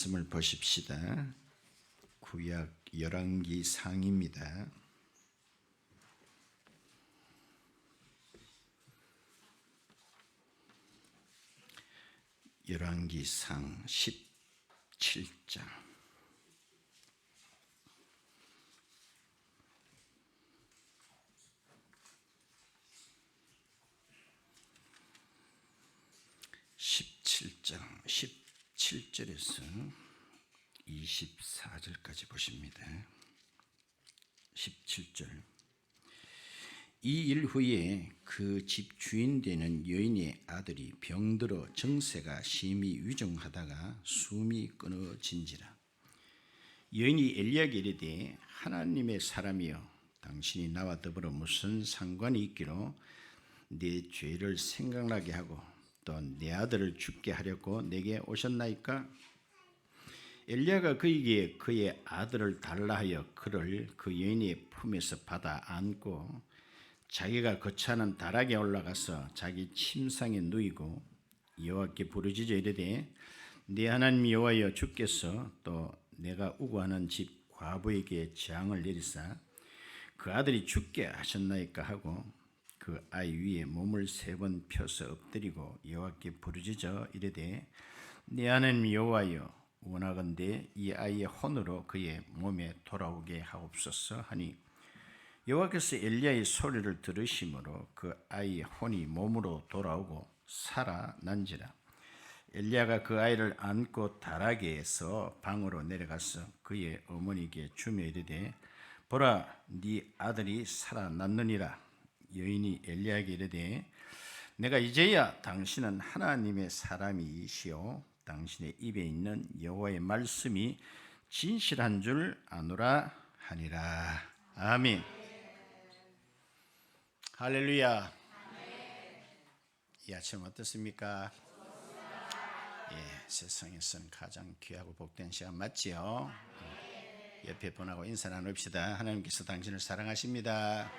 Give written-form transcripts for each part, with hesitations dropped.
말씀을 보십시다. 구약 열왕기 상입니다. 열왕기 상 17장. (17장) 17절에서 24절까지 보십니다. 17절. 이 일 후에 그 집 주인 되는 여인의 아들이 병들어 정세가 심히 위중하다가 숨이 끊어진지라. 여인이 엘리야에게 이르되 하나님의 사람이여, 당신이 나와 더불어 무슨 상관이 있기로 내 죄를 생각나게 하고 또 내 아들을 죽게 하려고 내게 오셨나이까? 엘리야가 그에게 그의 아들을 달라 하여 그를 그 여인의 품에서 받아 안고 자기가 거처하는 다락에 올라가서 자기 침상에 누이고 여호와께 부르짖어 이르되 네 하나님 여호와여, 주께서 또 내가 우고하는 집 과부에게 재앙을 내리사 그 아들이 죽게 하셨나이까 하고 그 아이 위에 몸을 3번 펴서 엎드리고 여호와께 부르짖어 이르되 네 하나님 여호와여, 원하건대 이 아이의 혼으로 그의 몸에 돌아오게 하옵소서 하니 여호와께서 엘리야의 소리를 들으심으로 그 아이의 혼이 몸으로 돌아오고 살아난지라. 엘리야가 그 아이를 안고 다락에서 방으로 내려가서 그의 어머니에게 주며 이르되 보라, 네 아들이 살아났느니라. 여인이 엘리야에게 이르되 내가 이제야 당신은 하나님의 사람이시오, 당신의 입에 있는 여호와의 말씀이 진실한 줄 아노라 하니라. 아멘. 할렐루야. 이 아침 어떻습니까? 세상에서는 가장 귀하고 복된 시간 맞지요? 옆에 분하고 인사 나눕시다. 하나님께서 당신을 사랑하십니다.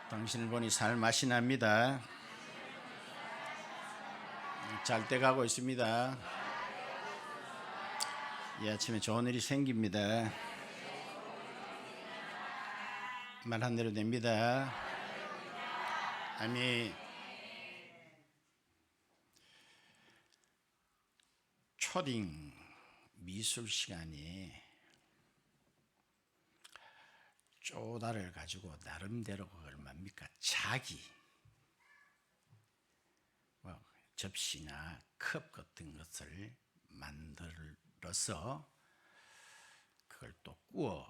당신을 보니 살 맛이 납니다. 잘 돼 가고 있습니다. 이 아침에 좋은 일이 생깁니다. 말한 대로 됩니다. 아멘. 초딩 미술 시간에 쪼다를 가지고 나름대로 그걸 뭡니까? 자기 접시나 컵 같은 것을 만들어서 그걸 또 구워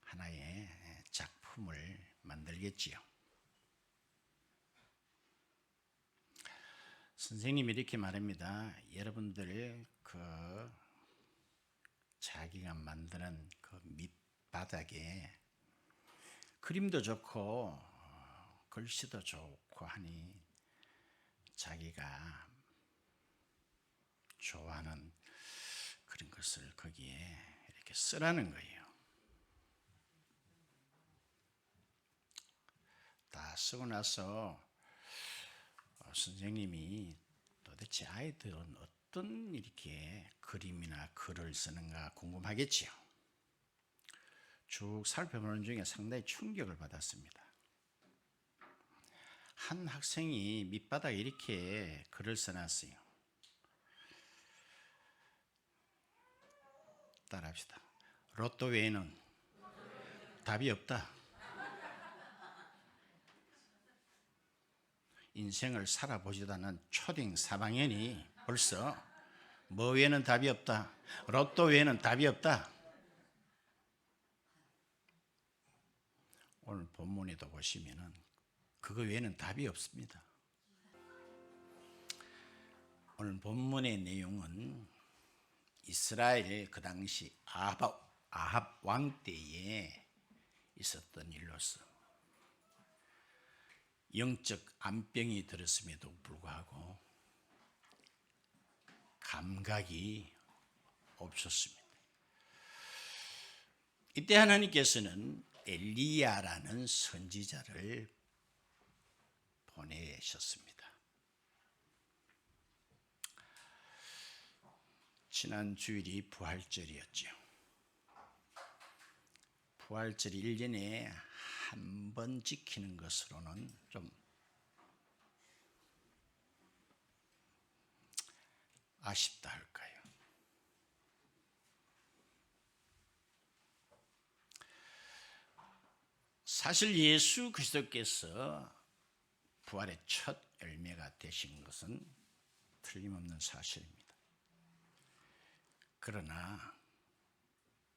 하나의 작품을 만들겠지요. 선생님이 이렇게 말합니다. 여러분들 그 자기가 만드는 그 밑바닥에 그림도 좋고 글씨도 좋고 하니 자기가 좋아하는 그런 것을 거기에 이렇게 쓰라는 거예요. 다 쓰고 나서 선생님이 도대체 아이들은 어떤 이렇게 그림이나 글을 쓰는가 궁금하겠지요. 쭉 살펴보는 중에 상당히 충격을 받았습니다. 한 학생이 밑바닥에 이렇게 글을 써놨어요. 따라합시다. 로또 외에는 답이 없다. 인생을 살아보지도 않은 초딩 3학년이 벌써 뭐 외에는 답이 없다. 로또 외에는 답이 없다. 오늘 본문에도 보시면은 그거 외에는 답이 없습니다. 오늘 본문의 내용은 이스라엘 그 당시 아합 왕 때에 있었던 일로서 영적 암병이 들었음에도 불구하고 감각이 없었습니다. 이때 하나님께서는 엘리야라는 선지자를 보내셨습니다. 지난 주일이 부활절이었죠. 부활절이 1년에 한 번 지키는 것으로는 좀 아쉽다 할까요? 사실 예수 그리스도께서 부활의 첫 열매가 되신 것은 틀림없는 사실입니다. 그러나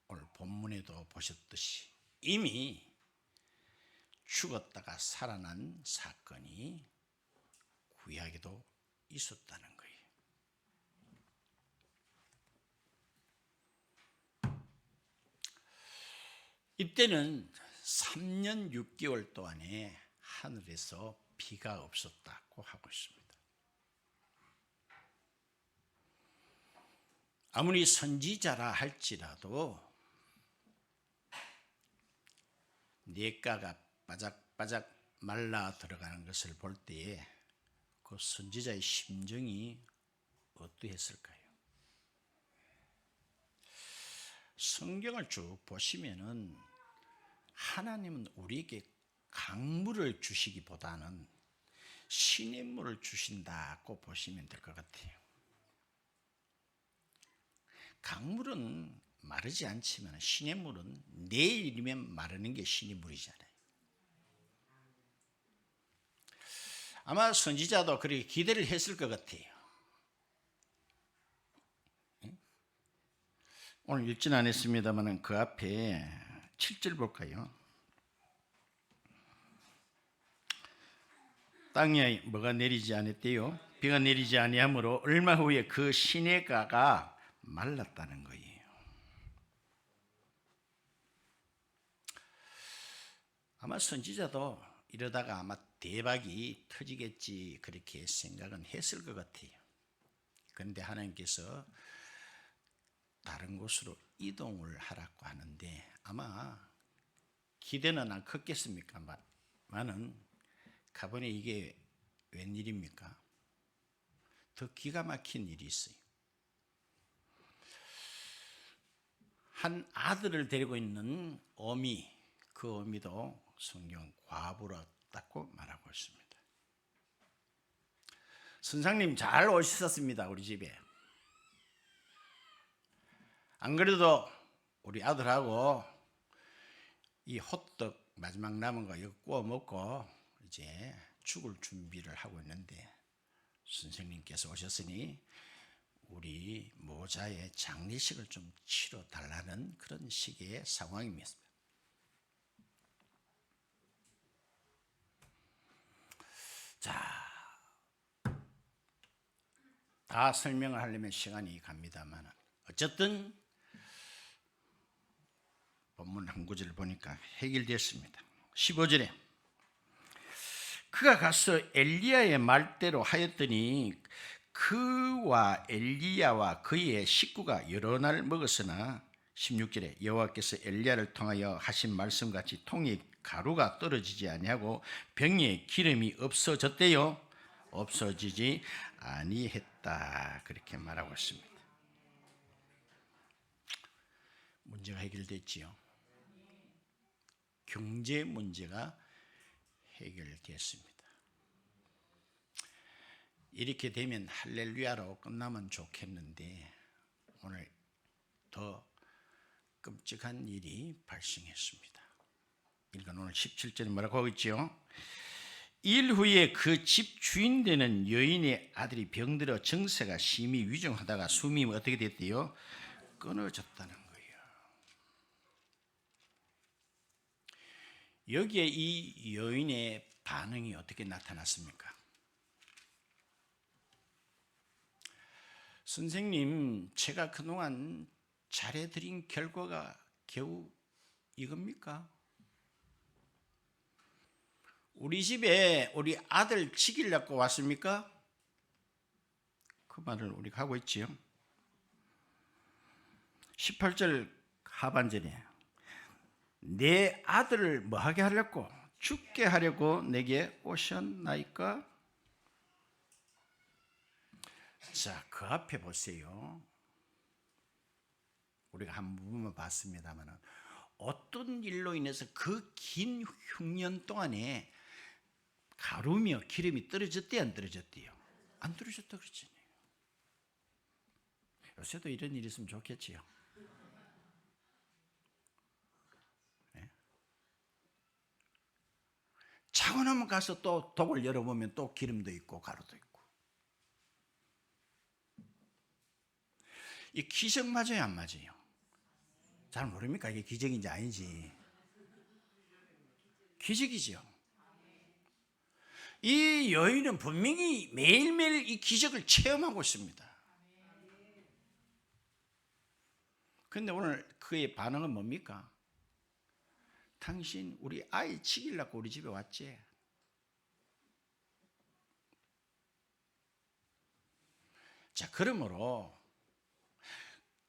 오늘 본문에도 보셨듯이 이미 죽었다가 살아난 사건이 구약에도 있었다는 거예요. 이때는 3년 6개월 동안에 하늘에서 비가 없었다고 하고 있습니다. 아무리 선지자라 할지라도 냇가가 바짝바짝 말라 들어가는 것을 볼 때에 그 선지자의 심정이 어떠했을까요? 성경을 쭉 보시면은 하나님은 우리에게 강물을 주시기보다는 시냇물을 주신다고 보시면 될 것 같아요. 강물은 마르지 않지만 시냇물은 내일이면 마르는 게 시냇물이잖아요. 아마 선지자도 그렇게 기대를 했을 것 같아요. 오늘 읽지는 않았습니다만 그 앞에 7절 볼까요? 땅에 뭐가 내리지 않았대요? 비가 내리지 아니하므로 얼마 후에 그 시냇가가 말랐다는 거예요. 아마 선지자도 이러다가 아마 대박이 터지겠지 그렇게 생각은 했을 것 같아요. 그런데 하나님께서 다른 곳으로 이동을 하라고 하는데 아마 기대는 안 컸겠습니까? 많은 가보니 이게 웬일입니까? 더 기가 막힌 일이 있어요. 한 아들을 데리고 있는 어미, 그 어미도 성경 과부라고 말하고 있습니다. 선생님 잘 오셨습니다. 우리 집에. 안 그래도 우리 아들하고 이 호떡 마지막 남은 거 이거 구워 먹고 이제 죽을 준비를 하고 있는데 선생님께서 오셨으니 우리 모자의 장례식을 좀 치러 달라는 그런 식의 상황입니다. 자, 다 설명을 하려면 시간이 갑니다만 어쨌든 본문 한 구절을 보니까 해결됐습니다. 15절에 그가 가서 엘리야의 말대로 하였더니 그와 엘리야와 그의 식구가 여러 날 먹었으나 16절에 여호와께서 엘리야를 통하여 하신 말씀같이 통에 가루가 떨어지지 아니하고 병에 기름이 없어졌대요. 없어지지 아니했다 그렇게 말하고 있습니다. 문제가 해결됐지요. 경제 문제가 해결됐습니다. 이렇게 되면 할렐루야로 끝나면 좋겠는데 오늘 더 끔찍한 일이 발생했습니다. 이건 오늘 17절에 뭐라고 하고 있죠? 일 후에 그 집 주인 되는 여인의 아들이 병들어 정세가 심히 위중하다가 숨이 어떻게 됐대요? 끊어졌다는 거예요. 여기에 이 여인의 반응이 어떻게 나타났습니까? 선생님, 제가 그동안 잘해드린 결과가 겨우 이겁니까? 우리 집에 우리 아들 죽이려고 왔습니까? 그 말을 우리가 하고 있지요. 18절 하반절에 내 아들을 뭐하게 하려고? 죽게 하려고 내게 오셨나이까? 자, 그 앞에 보세요. 우리가 한 부분만 봤습니다만 어떤 일로 인해서 그 긴 흉년 동안에 가루며 기름이 떨어졌대요, 안 떨어졌대요? 안 떨어졌다 그랬잖아요. 요새도 이런 일이 있으면 좋겠지요. 네? 자고 나면 가서 또 독을 열어보면 또 기름도 있고 가루도 있고. 이 기적 맞아요, 안 맞아요? 잘 모릅니까? 이게 기적인지 아닌지. 기적이죠. 이 여인은 분명히 매일매일 이 기적을 체험하고 있습니다. 그런데 오늘 그의 반응은 뭡니까? 당신 우리 아이 치기려고 우리 집에 왔지? 자, 그러므로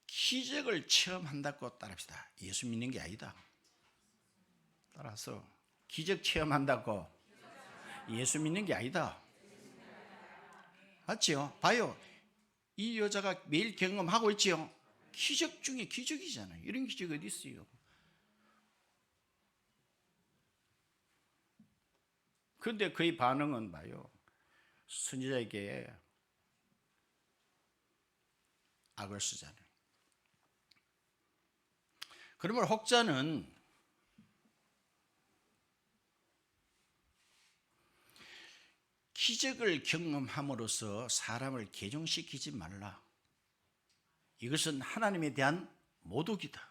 기적을 체험한다고 따라합시다. 예수 믿는 게 아니다. 따라서 기적 체험한다고 예수 믿는 게 아니다. 맞지요? 봐요. 이 여자가 매일 경험하고 있지요? 기적 중에 기적이잖아요. 이런 기적이 어디 있어요? 그런데 그의 반응은 봐요. 선지자에게 악을 쓰잖아요. 그러면 혹자는 기적을 경험함으로써 사람을 개종시키지 말라. 이것은 하나님에 대한 모독이다.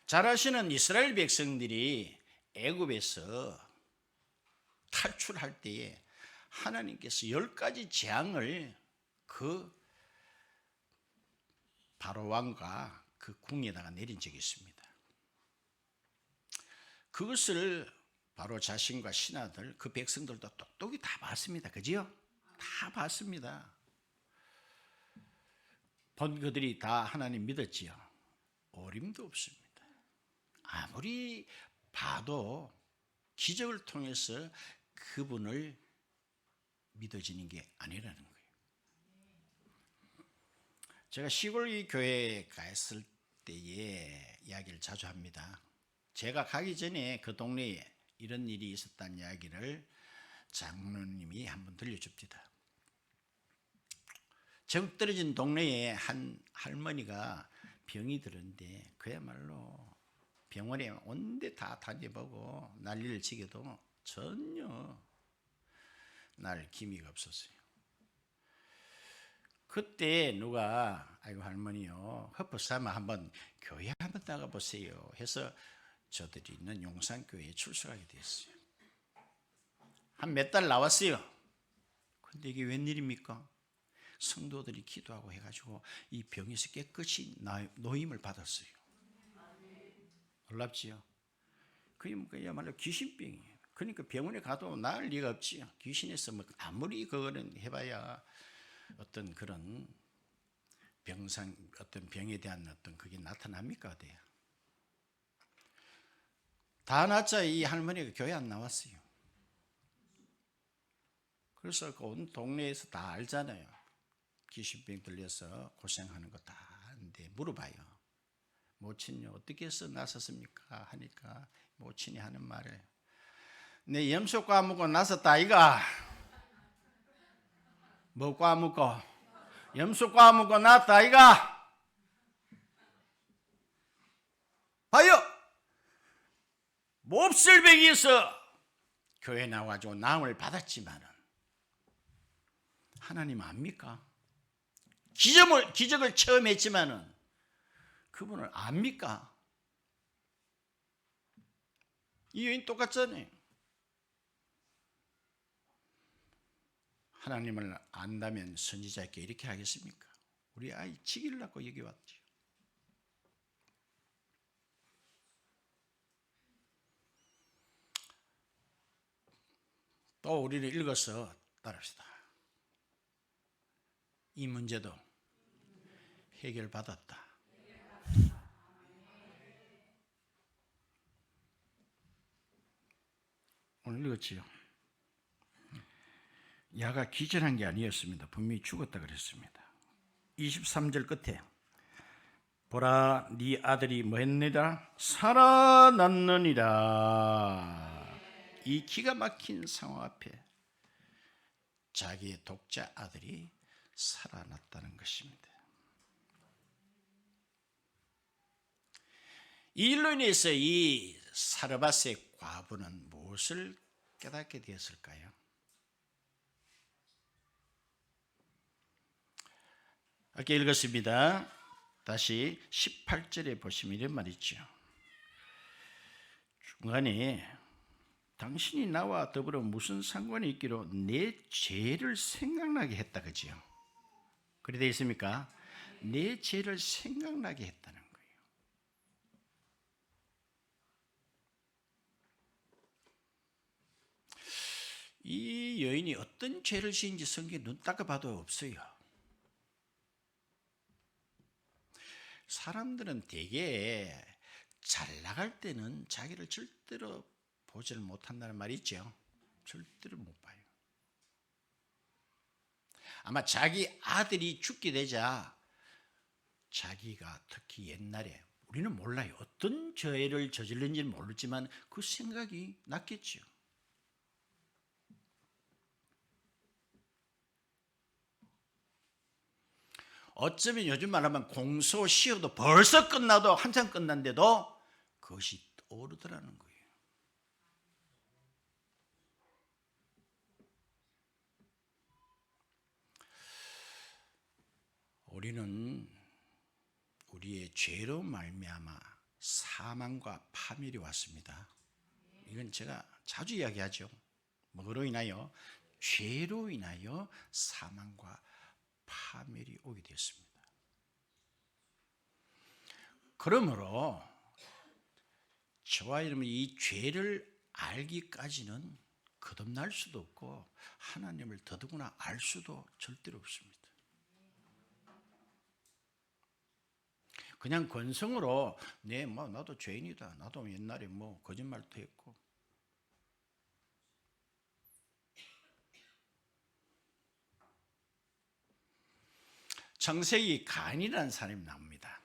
잘 아시는 이스라엘 백성들이 애굽에서 탈출할 때에 하나님께서 10가지 재앙을 그 바로 왕과 그 궁에다가 내린 적이 있습니다. 그것을 바로 자신과 신하들, 그 백성들도 똑똑히 다 봤습니다. 그지요? 다 봤습니다. 본 그들이 다 하나님 믿었지요. 어림도 없습니다. 아무리 봐도 기적을 통해서 그분을 믿어지는 게 아니라는 거예요. 제가 시골 교회에 갔을 때에 이야기를 자주 합니다. 제가 가기 전에 그 동네에 이런 일이 있었다는 이야기를 장로님이 한번 들려줍니다. 제국 떨어진 동네에 한 할머니가 병이 들었는데 그야말로 병원에 온데 다 다녀보고 난리를 치게도 전혀 날 기미가 없었어요. 그때 누가 아이고 할머니요 헛부삼아 한번 교회 한번 나가보세요 해서 저들이 있는 용산교회에 출석하게 됐어요. 한 몇 달 나왔어요. 근데 이게 웬일입니까? 성도들이 기도하고 해가지고 이 병에서 깨끗이 노임을 받았어요. 놀랍지요? 그야말로 귀신병이에요. 그러니까 병원에 가도 나을 리가 없지요. 귀신에서 뭐 아무리 그거는 해봐야 어떤 그런 어떤 병에 대한 어떤 그게 나타납니까? 어때요? 다 낳자 이 할머니가 교회 안 나왔어요. 그래서 그 온 동네에서 다 알잖아요. 귀신병 들려서 고생하는 거 다 아는데 물어봐요. 모친요 어떻게 해서 나섰습니까? 하니까 모친이 하는 말을 내 염소 까먹고 나섰다 아이가. 뭐 까먹고? 염소 까먹고 났다 아이가. 봐요. 몹쓸 병이어서 교회 나와가지고 나음을 받았지만은 하나님 압니까? 기적을 체험했지만은 그분을 압니까? 이 여인 똑같잖아요. 하나님을 안다면 선지자에게 이렇게 하겠습니까? 우리 아이 치기를 낳고 여기 왔죠. 또 우리를 읽어서 따라합시다. 이 문제도 해결받았다. 오늘 읽었지요. 야가 기절한 게 아니었습니다. 분명히 죽었다 그랬습니다. 23절 끝에 보라 네 아들이 뭐했느니라 살아났느니라. 이 기가 막힌 상황 앞에 자기의 독자 아들이 살아났다는 것입니다. 이 일로 인해서 이 사르밧의 과부는 무엇을 깨닫게 되었을까요? 아까 읽었습니다. 다시 18절에 보시면 이런 말이 있죠. 중간에 당신이 나와 더불어 무슨 상관이 있기로 내 죄를 생각나게 했다, 그지요? 그래 되어 있습니까? 내 죄를 생각나게 했다는 거예요. 이 여인이 어떤 죄를 지은지 성경에 눈 닦아 봐도 없어요. 사람들은 되게 잘 나갈 때는 자기를 절대로 보지를 못한다는 말이 있죠. 절대로 못 봐요. 아마 자기 아들이 죽게 되자 자기가 특히 옛날에 우리는 몰라요. 어떤 죄를 저질른지는 모르지만 그 생각이 났겠죠. 어쩌면 요즘 말하면 공소시효도 벌써 끝나도 한참 끝났는데도 그것이 떠오르더라는 거예요. 우리는 우리의 죄로 말미암아 사망과 파멸이 왔습니다. 이건 제가 자주 이야기하죠. 뭐로 인하여? 죄로 인하여 사망과 파멸이 오게 되었습니다. 그러므로 저와 여러분이 이 죄를 알기까지는 거듭날 수도 없고 하나님을 더더구나 알 수도 절대로 없습니다. 그냥 건성으로 나도 죄인이다. 나도 옛날에 거짓말도 했고. 창세기 가인이라는 사람이 나옵니다.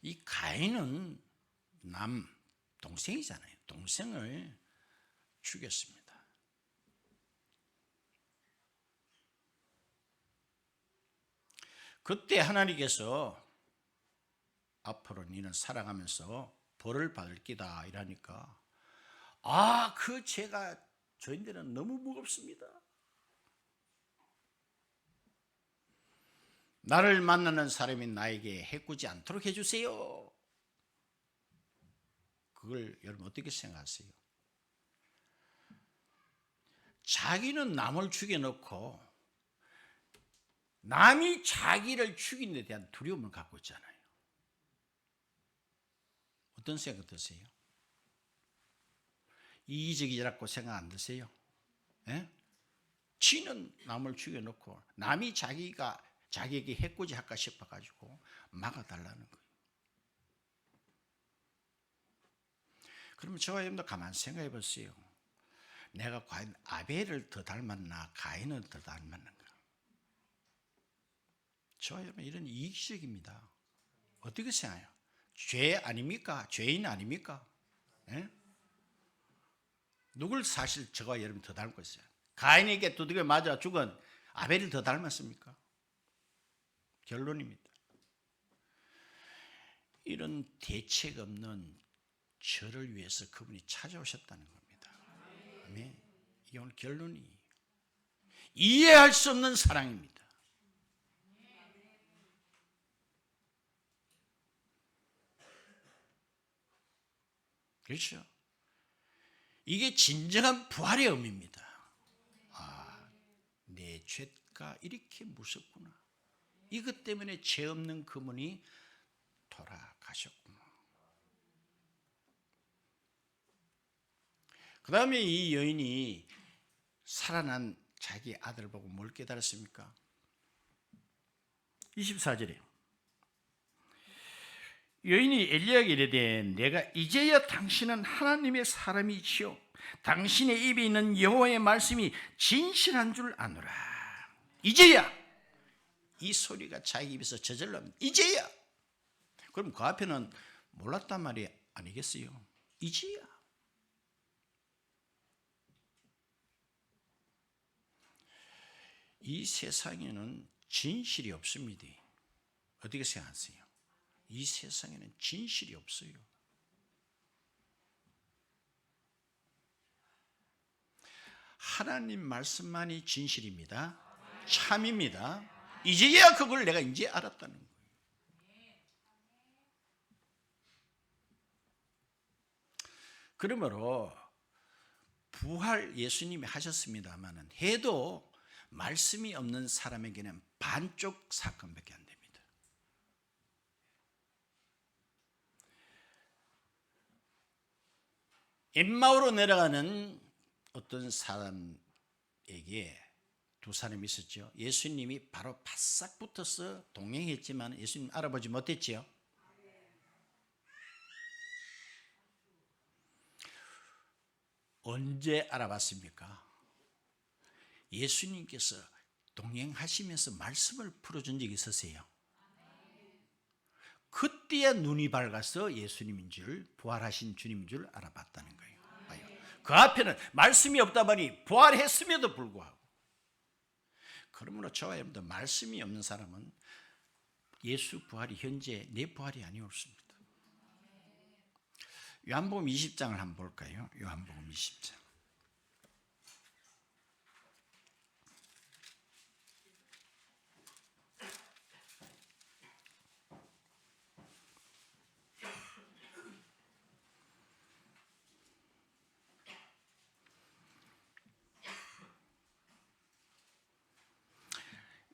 이 가인은 동생이잖아요. 동생을 죽였습니다. 그때 하나님께서 앞으로 너는 살아가면서 벌을 받을 기다 이러니까 그 죄가 저인들은 너무 무겁습니다. 나를 만나는 사람이 나에게 해꾸지 않도록 해주세요. 그걸 여러분 어떻게 생각하세요? 자기는 남을 죽여놓고 남이 자기를 죽인 데 대한 두려움을 갖고 있잖아요. 어떤 생각 드세요? 이기적이라고 생각 안 드세요? 예? 지는 남을 죽여놓고 남이 자기에게 해코지 할까 싶어가지고 막아달라는 거예요. 그러면 저와 여러분도 가만히 생각해 보세요. 내가 과연 아벨을 더 닮았나 가인을 더 닮았는가? 저와 여러분 이런 이기적입니다. 어떻게 생각해요? 죄 아닙니까? 죄인 아닙니까? 예? 누굴 사실 저와 여러분 더 닮고 있어요? 가인에게 두들겨 맞아 죽은 아벨을 더 닮았습니까? 결론입니다. 이런 대책 없는 저를 위해서 그분이 찾아오셨다는 겁니다. 아멘. 이게 오늘 결론이에요. 이해할 수 없는 사랑입니다. 그렇죠? 이게 진정한 부활의 의미입니다. 내 죄가 이렇게 무섭구나. 이것 때문에 죄 없는 그분이 돌아가셨구나. 그 다음에 이 여인이 살아난 자기 아들을 보고 뭘 깨달았습니까? 24절에 여인이 엘리야에게 이르되 내가 이제야 당신은 하나님의 사람이시오 당신의 입에 있는 여호와의 말씀이 진실한 줄 아노라. 이제야 이 소리가 자기 입에서 저절로 합니다. 이제야. 그럼 그 앞에는 몰랐단 말이 아니겠어요? 이제야. 이 세상에는 진실이 없습니다. 어떻게 생각하세요? 이 세상에는 진실이 없어요. 하나님 말씀만이 진실입니다. 참입니다. 이제야 그걸 내가 이제 알았다는 거예요. 그러므로 부활 예수님이 하셨습니다만 해도 말씀이 없는 사람에게는 반쪽 사건밖에 안 됩니다. 엠마오로 내려가는 어떤 사람에게 두 사람이 있었죠. 예수님이 바로 바싹 붙어서 동행했지만 예수님 알아보지 못했지요. 언제 알아봤습니까? 예수님께서 동행하시면서 말씀을 풀어준 적이 있으세요. 그때야 눈이 밝아서 예수님인 줄, 부활하신 주님인 줄 알아봤다는 거예요. 그 앞에는 말씀이 없다 보니 부활했음에도 불구하고. 그러므로 저와 여러분들 말씀이 없는 사람은 예수 부활이 현재 내 부활이 아니었습니다. 요한복음 20장을 한번 볼까요? 요한복음 20장.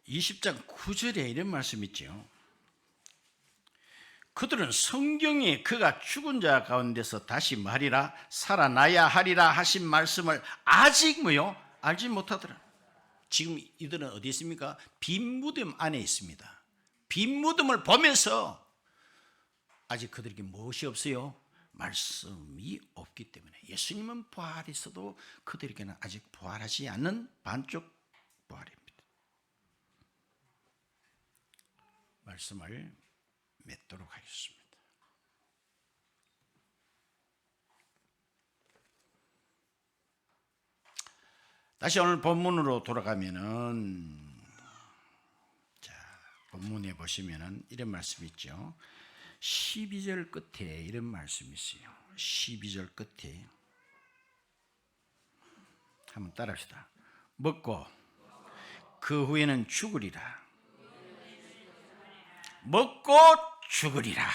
(20장) 9절에 이런 말씀 있죠. 그들은 성경에 그가 죽은 자 가운데서 다시 말이라 살아나야 하리라 하신 말씀을 아직 뭐요? 알지 못하더라. 지금 이들은 어디 있습니까? 빈 무덤 안에 있습니다. 빈 무덤을 보면서 아직 그들에게 무엇이 없어요? 말씀이 없기 때문에. 예수님은 부활했어도 그들에게는 아직 부활하지 않는 반쪽 부활입니다. 말씀을 맺도록 하겠습니다. 다시 오늘 본문으로 돌아가면은, 자, 본문에 보시면은 이런 말씀이 있죠. 12절 끝에 이런 말씀이 있어요. 12절 끝에 한번 따라합시다. 먹고 그 후에는 죽으리라. 먹고 죽으리라.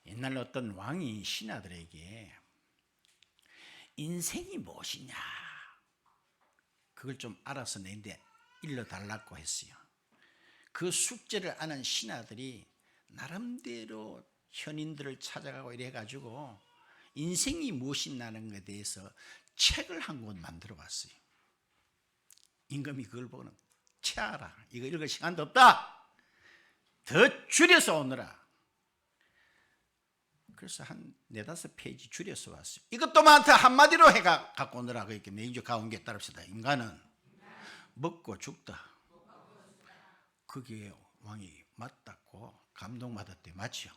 옛날 어떤 왕이 신하들에게 인생이 무엇이냐 그걸 좀 알아서 내는데 일러달라고 했어요. 그 숙제를 아는 신하들이 나름대로 현인들을 찾아가고 이래가지고 인생이 무엇이냐는 것에 대해서 책을 한 권 만들어 봤어요. 임금이 그걸 보고는 채하라. 이거 읽을 시간도 없다. 더 줄여서 오너라. 그래서 한 4-5페이지 줄여서 왔어요. 이것도 많다. 한마디로 해가 갖고 오너라. 그렇게 매니저 가온 게 따릅시다. 인간은 먹고 죽다. 그게 왕이 맞다고 감동받았대. 맞죠?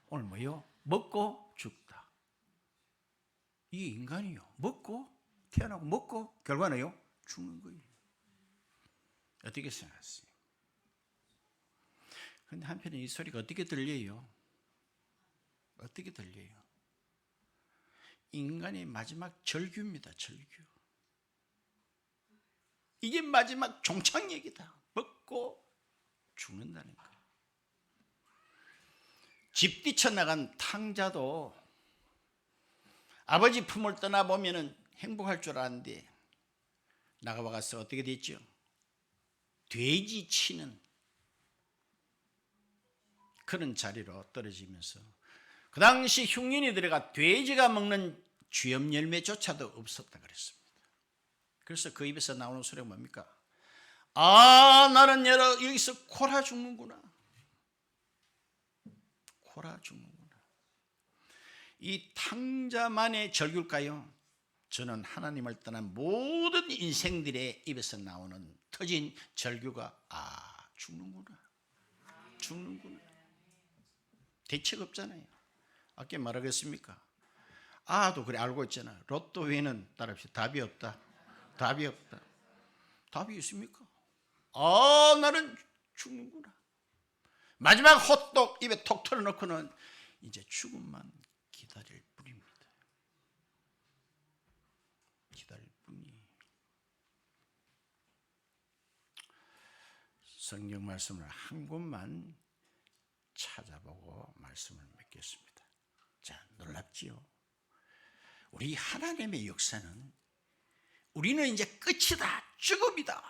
오늘 뭐요? 먹고 죽다. 이게 인간이요. 먹고 태어나고 먹고 결과는요? 죽는 거예요. 어떻게 생각하세요? 그런데 한편에 이 소리가 어떻게 들려요? 어떻게 들려요? 인간의 마지막 절규입니다. 절규. 이게 마지막 종착역이다. 먹고 죽는다는 거예요. 집 뛰쳐나간 탕자도 아버지 품을 떠나보면 행복할 줄 알았는데 나가봐서 어떻게 됐죠? 돼지 치는 그런 자리로 떨어지면서 그 당시 흉년이 들어가 돼지가 먹는 쥐염 열매조차도 없었다 그랬습니다. 그래서 그 입에서 나오는 소리가 뭡니까? 아, 나는 여기서 코라 죽는구나. 코라 죽는구나. 이 탕자만의 절규일까요? 저는 하나님을 떠난 모든 인생들의 입에서 나오는 터진 절규가 죽는구나. 대책 없잖아요. 아까 말하겠습니까? 도 그래 알고 있잖아. 로또 외에는 따라합시다. 답이 없다. 답이 있습니까? 나는 죽는구나. 마지막 호떡 입에 톡 털어놓고는 이제 죽음만 기다릴 뿐입니다. 기다릴 뿐이. 성경 말씀을 한 곳만 찾아보고 말씀을 맺겠습니다. 자, 놀랍지요? 우리 하나님의 역사는 우리는 이제 끝이다, 죽음이다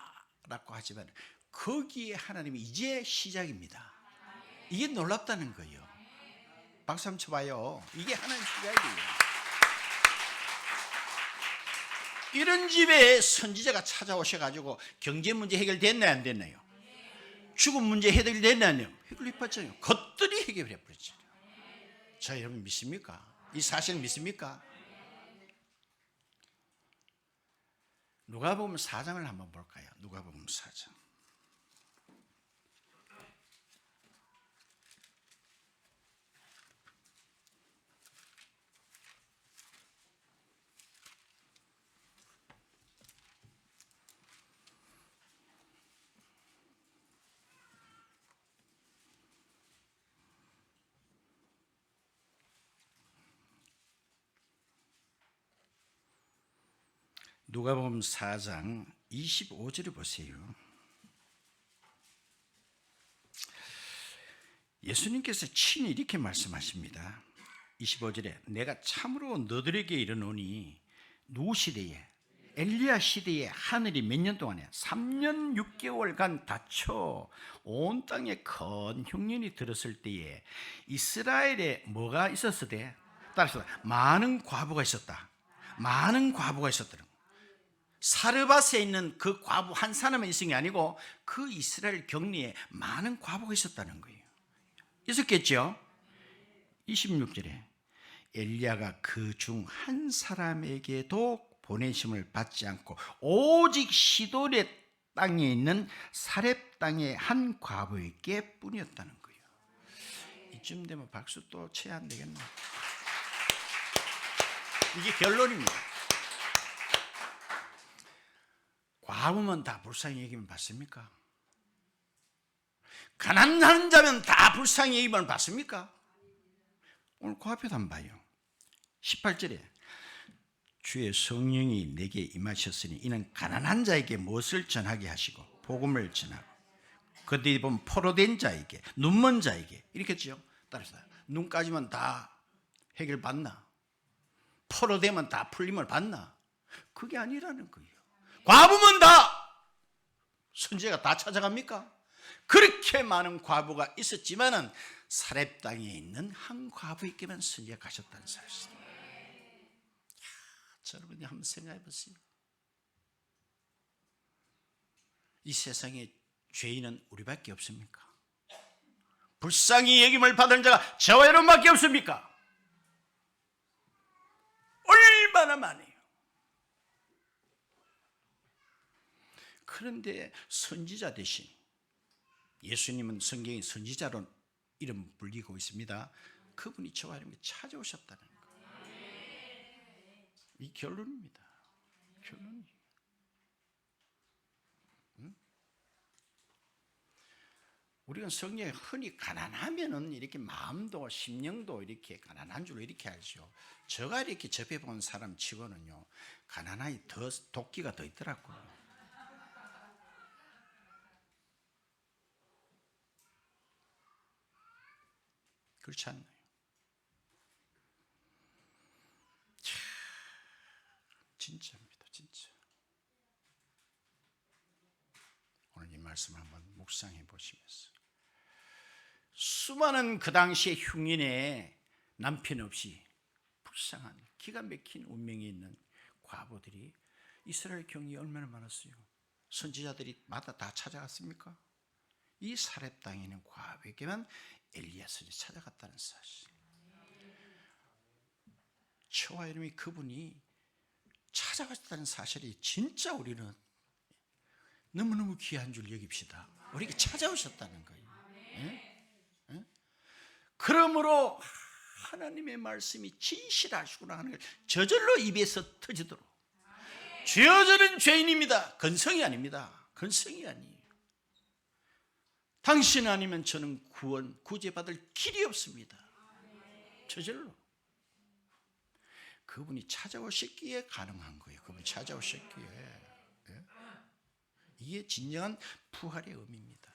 라고 하지만 거기에 하나님이 이제 시작입니다. 이게 놀랍다는 거예요. 박수 한번 쳐봐요. 이게 하나님의 시작이에요. 이런 집에 선지자가 찾아오셔가지고 경제 문제 해결됐나요, 안 됐나요? 죽음 문제 해결됐나요? 해결해봤잖아요. 것들이 해결해버렸죠. 자, 여러분 믿습니까? 이 사실 믿습니까? 누가복음 4장을 한번 볼까요? 누가복음 4장. 누가복음 4장 25절을 보세요. 예수님께서 친히 이렇게 말씀하십니다. 25절에 내가 참으로 너들에게 이르노니 누구 시대에? 엘리야 시대에 하늘이 몇 년 동안에 3년 6개월간 닫혀 온 땅에 큰 흉년이 들었을 때에 이스라엘에 뭐가 있었으되? 따라서 많은 과부가 있었다. 많은 과부가 있었더라. 사르밧에 있는 그 과부 한 사람만 있은 게 아니고 그 이스라엘 경리에 많은 과부가 있었다는 거예요. 있었겠죠? 26절에 엘리야가 그 중 한 사람에게도 보내심을 받지 않고 오직 시돈의 땅에 있는 사렙 땅의 한 과부에게 뿐이었다는 거예요. 이쯤 되면 박수 또 쳐야 안 되겠나? 이게 결론입니다. 과부면 다 불쌍히 여기면 받습니까? 가난한 자면 다 불쌍히 여기면 받습니까? 오늘 그 앞에도 한번 봐요. 18절에 주의 성령이 내게 임하셨으니 이는 가난한 자에게 무엇을 전하게 하시고 복음을 전하고 그 뒤에 보면 포로된 자에게 눈먼 자에게 이렇게 했죠. 따라서 눈까지만 다 해결받나? 포로되면 다 풀림을 받나? 그게 아니라는 거예요. 과부면 다 선지자가 다 찾아갑니까? 그렇게 많은 과부가 있었지만은 사렙 땅에 있는 한 과부에게만 선지자가 가셨다는 사실입니다. 여러분이 한번 생각해 보세요. 이 세상에 죄인은 우리밖에 없습니까? 불쌍히 여김을 받은 자가 저와 여러분밖에 없습니까? 얼마나 많아요. 그런데 선지자 대신 예수님은 성경에 선지자로 이름 불리고 있습니다. 그분이 저와 여러분께 찾아오셨다는 거예요. 이 결론입니다. 결론이. 우리가 성경에 흔히 가난하면은 이렇게 마음도 심령도 이렇게 가난한 줄로 이렇게 알죠. 제가 이렇게 접해본 사람 치고는요, 가난하니 더 도끼가 더 있더라고요. 그렇지 않나요? 진짜입니다, 진짜. 오늘 이 말씀을 한번 묵상해 보시면서 수많은 그 당시의 흉인에 남편 없이 불쌍한 기가 막힌 운명이 있는 과부들이 이스라엘 경이 얼마나 많았어요. 선지자들이 마다 다 찾아갔습니까? 이 사렙 땅에 있는 과부에게만 엘리야 선지 찾아갔다는 사실. 저와 여러분이 그분이 찾아오셨다는 사실이 진짜 우리는 너무너무 귀한 줄 여깁시다. 우리에게 찾아오셨다는 거예요. 예? 예? 그러므로 하나님의 말씀이 진실하시구나 하는 걸 저절로 입에서 터지도록. 주여 저는 죄인입니다. 건성이 아닙니다. 건성이 아니에요. 당신 아니면 저는 구제받을 길이 없습니다. 저절로. 그분이 찾아오셨기에 가능한 거예요. 그분이 찾아오셨기에. 예? 이게 진정한 부활의 의미입니다.